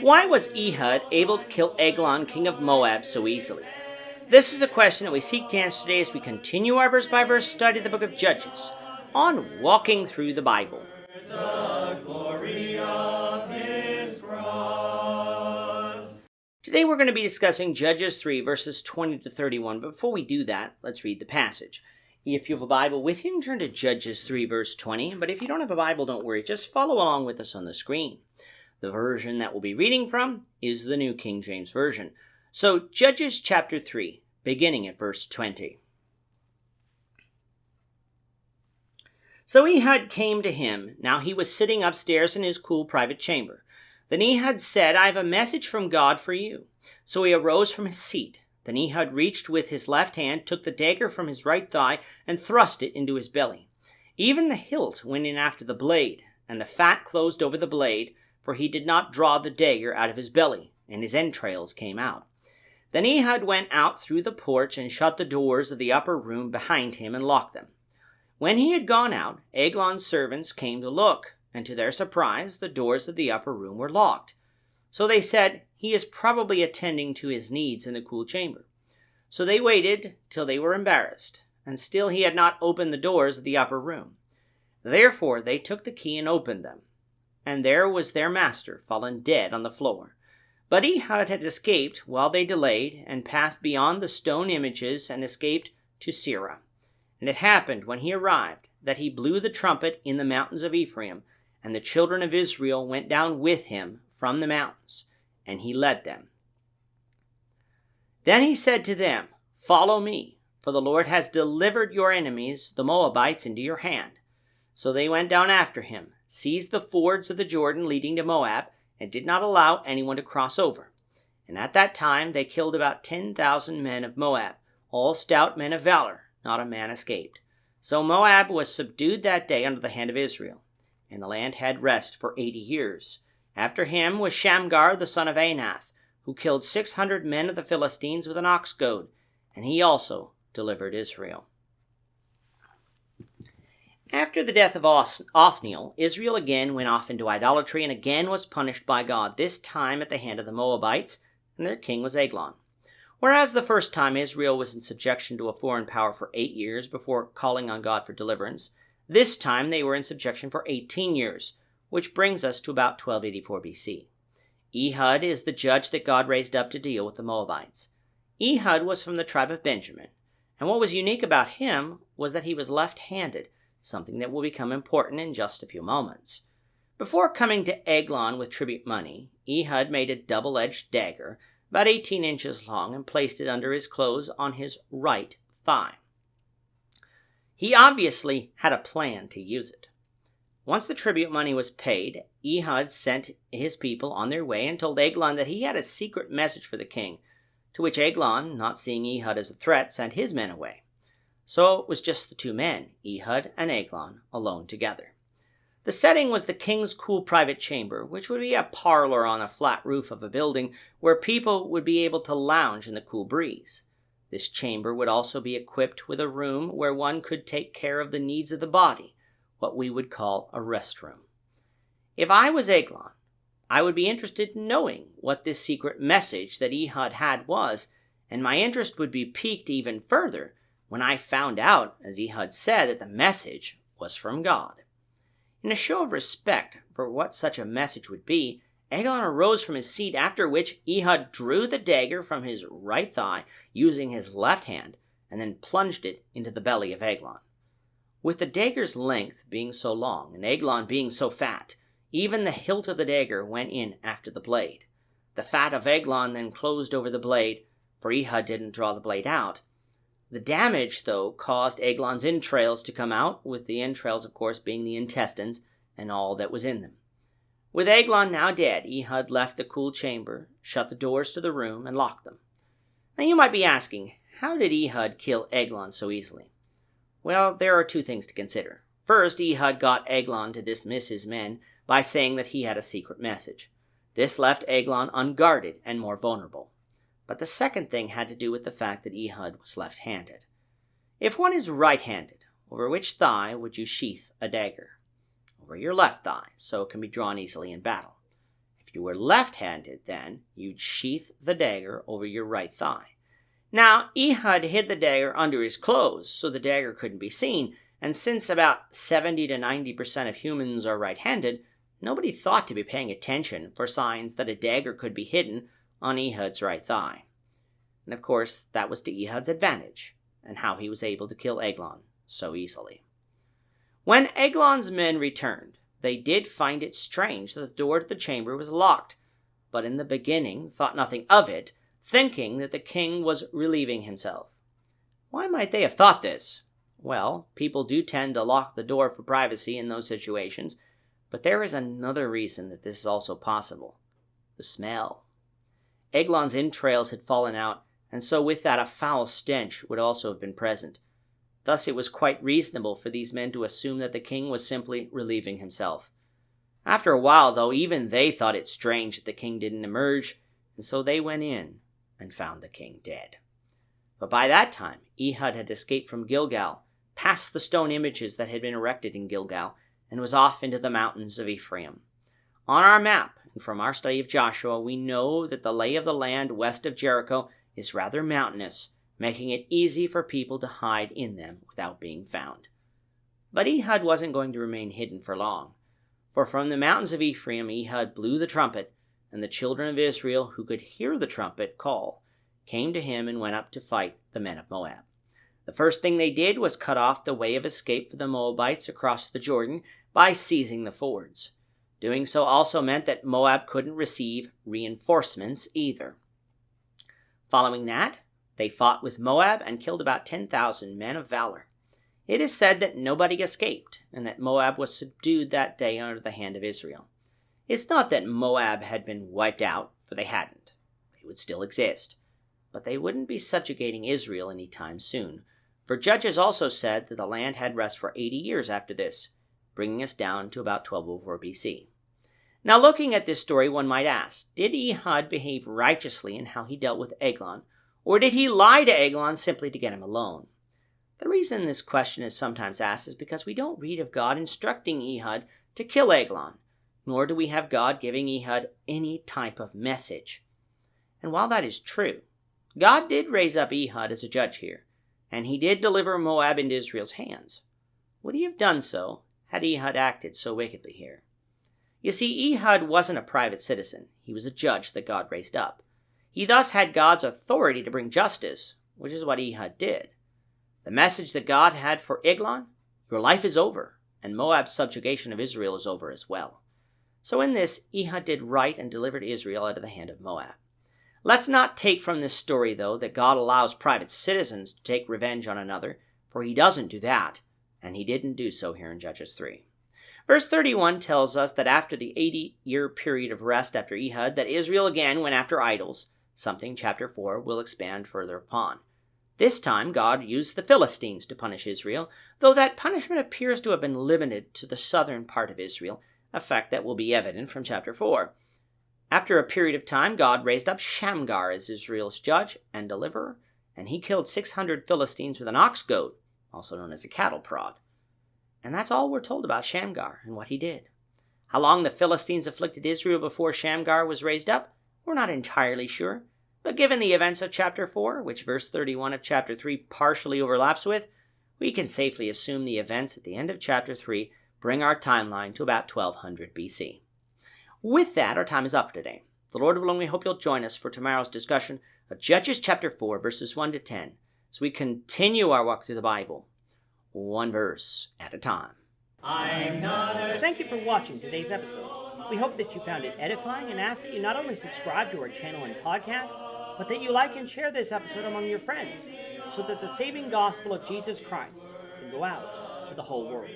Why was Ehud able to kill Eglon, king of Moab, so easily? This is the question that we seek to answer today as we continue our verse-by-verse study of the book of Judges on Walking Through the Bible. Today we're going to be discussing Judges 3, verses 20 to 31. But before we do that, let's read the passage. If you have a Bible with you, turn to Judges 3, verse 20. But if you don't have a Bible, don't worry. Just follow along with us on the screen. The version that we'll be reading from is the New King James Version. So, Judges chapter 3, beginning at verse 20. So Ehud came to him. Now he was sitting upstairs in his cool private chamber. Then Ehud said, I have a message from God for you. So he arose from his seat. Then Ehud reached with his left hand, took the dagger from his right thigh, and thrust it into his belly. Even the hilt went in after the blade, and the fat closed over the blade, for he did not draw the dagger out of his belly, and his entrails came out. Then Ehud went out through the porch and shut the doors of the upper room behind him and locked them. When he had gone out, Eglon's servants came to look, and to their surprise, the doors of the upper room were locked. So they said, he is probably attending to his needs in the cool chamber. So they waited till they were embarrassed, and still he had not opened the doors of the upper room. Therefore they took the key and opened them. And there was their master fallen dead on the floor. But Ehud had escaped while they delayed, and passed beyond the stone images, and escaped to Seirah. And it happened, when he arrived, that he blew the trumpet in the mountains of Ephraim, and the children of Israel went down with him from the mountains, and he led them. Then he said to them, Follow me, for the Lord has delivered your enemies, the Moabites, into your hand. So they went down after him, seized the fords of the Jordan leading to Moab, and did not allow anyone to cross over. And at that time they killed about 10,000 men of Moab, all stout men of valor, not a man escaped. So Moab was subdued that day under the hand of Israel, and the land had rest for 80 years. After him was Shamgar the son of Anath, who killed 600 men of the Philistines with an ox goad, and he also delivered Israel. After the death of Othniel, Israel again went off into idolatry and again was punished by God, this time at the hand of the Moabites, and their king was Eglon. Whereas the first time Israel was in subjection to a foreign power for 8 years before calling on God for deliverance, this time they were in subjection for 18 years, which brings us to about 1284 BC. Ehud is the judge that God raised up to deal with the Moabites. Ehud was from the tribe of Benjamin, and what was unique about him was that he was left-handed, something that will become important in just a few moments. Before coming to Eglon with tribute money, Ehud made a double-edged dagger, about 18 inches long, and placed it under his clothes on his right thigh. He obviously had a plan to use it. Once the tribute money was paid, Ehud sent his people on their way and told Eglon that he had a secret message for the king, to which Eglon, not seeing Ehud as a threat, sent his men away. So it was just the two men, Ehud and Eglon, alone together. The setting was the king's cool private chamber, which would be a parlor on a flat roof of a building where people would be able to lounge in the cool breeze. This chamber would also be equipped with a room where one could take care of the needs of the body, what we would call a restroom. If I was Eglon, I would be interested in knowing what this secret message that Ehud had was, and my interest would be piqued even further when I found out, as Ehud said, that the message was from God. In a show of respect for what such a message would be, Eglon arose from his seat, after which Ehud drew the dagger from his right thigh using his left hand, and then plunged it into the belly of Eglon. With the dagger's length being so long, and Eglon being so fat, even the hilt of the dagger went in after the blade. The fat of Eglon then closed over the blade, for Ehud didn't draw the blade out. The damage, though, caused Eglon's entrails to come out, with the entrails, of course, being the intestines and all that was in them. With Eglon now dead, Ehud left the cool chamber, shut the doors to the room, and locked them. Now you might be asking, how did Ehud kill Eglon so easily? Well, there are two things to consider. First, Ehud got Eglon to dismiss his men by saying that he had a secret message. This left Eglon unguarded and more vulnerable. But the second thing had to do with the fact that Ehud was left-handed. If one is right-handed, over which thigh would you sheath a dagger? Over your left thigh, so it can be drawn easily in battle. you were left-handed, then you'd sheath the dagger over your right thigh. Now, Ehud hid the dagger under his clothes so the dagger couldn't be seen, and since about 70 to 90% of humans are right-handed, nobody thought to be paying attention for signs that a dagger could be hidden on Ehud's right thigh. And of course, that was to Ehud's advantage, and how he was able to kill Eglon so easily. When Eglon's men returned, they did find it strange that the door to the chamber was locked, but in the beginning thought nothing of it, thinking that the king was relieving himself. Why might they have thought this? Well, people do tend to lock the door for privacy in those situations, but there is another reason that this is also possible. The smell. Eglon's entrails had fallen out, and so with that a foul stench would also have been present. Thus it was quite reasonable for these men to assume that the king was simply relieving himself. After a while, though, even they thought it strange that the king didn't emerge, and so they went in and found the king dead. But by that time, Ehud had escaped from Gilgal, past the stone images that had been erected in Gilgal, and was off into the mountains of Ephraim. On our map, and from our study of Joshua, we know that the lay of the land west of Jericho is rather mountainous, making it easy for people to hide in them without being found. But Ehud wasn't going to remain hidden for long, for from the mountains of Ephraim Ehud blew the trumpet, and the children of Israel, who could hear the trumpet call, came to him and went up to fight the men of Moab. The first thing they did was cut off the way of escape for the Moabites across the Jordan by seizing the fords. Doing so also meant that Moab couldn't receive reinforcements either. Following that, they fought with Moab and killed about 10,000 men of valor. It is said that nobody escaped, and that Moab was subdued that day under the hand of Israel. It's not that Moab had been wiped out, for they hadn't. They would still exist. But they wouldn't be subjugating Israel any time soon, for Judges also said that the land had rest for 80 years after this, bringing us down to about 1204 BC. Now looking at this story, one might ask, did Ehud behave righteously in how he dealt with Eglon, or did he lie to Eglon simply to get him alone? The reason this question is sometimes asked is because we don't read of God instructing Ehud to kill Eglon, nor do we have God giving Ehud any type of message. And while that is true, God did raise up Ehud as a judge here, and he did deliver Moab into Israel's hands. Would he have done so had Ehud acted so wickedly here? You see, Ehud wasn't a private citizen. He was a judge that God raised up. He thus had God's authority to bring justice, which is what Ehud did. The message that God had for Eglon, your life is over, and Moab's subjugation of Israel is over as well. So in this, Ehud did right and delivered Israel out of the hand of Moab. Let's not take from this story, though, that God allows private citizens to take revenge on another, for he doesn't do that, and he didn't do so here in Judges 3. Verse 31 tells us that after the 80-year period of rest after Ehud, that Israel again went after idols, something chapter 4 will expand further upon. This time, God used the Philistines to punish Israel, though that punishment appears to have been limited to the southern part of Israel, a fact that will be evident from chapter 4. After a period of time, God raised up Shamgar as Israel's judge and deliverer, and he killed 600 Philistines with an ox goad, also known as a cattle prod. And that's all we're told about Shamgar and what he did. How long the Philistines afflicted Israel before Shamgar was raised up, we're not entirely sure, but given the events of chapter 4, which verse 31 of chapter 3 partially overlaps with, we can safely assume the events at the end of chapter 3 bring our timeline to about 1200 BC. With that, our time is up for today. The Lord willing, we hope you'll join us for tomorrow's discussion of Judges chapter 4, verses 1 to 10, as we continue our walk through the Bible, one verse at a time. Thank you for watching today's episode. We hope that you found it edifying and ask that you not only subscribe to our channel and podcast, but that you like and share this episode among your friends, so that the saving gospel of Jesus Christ can go out to the whole world.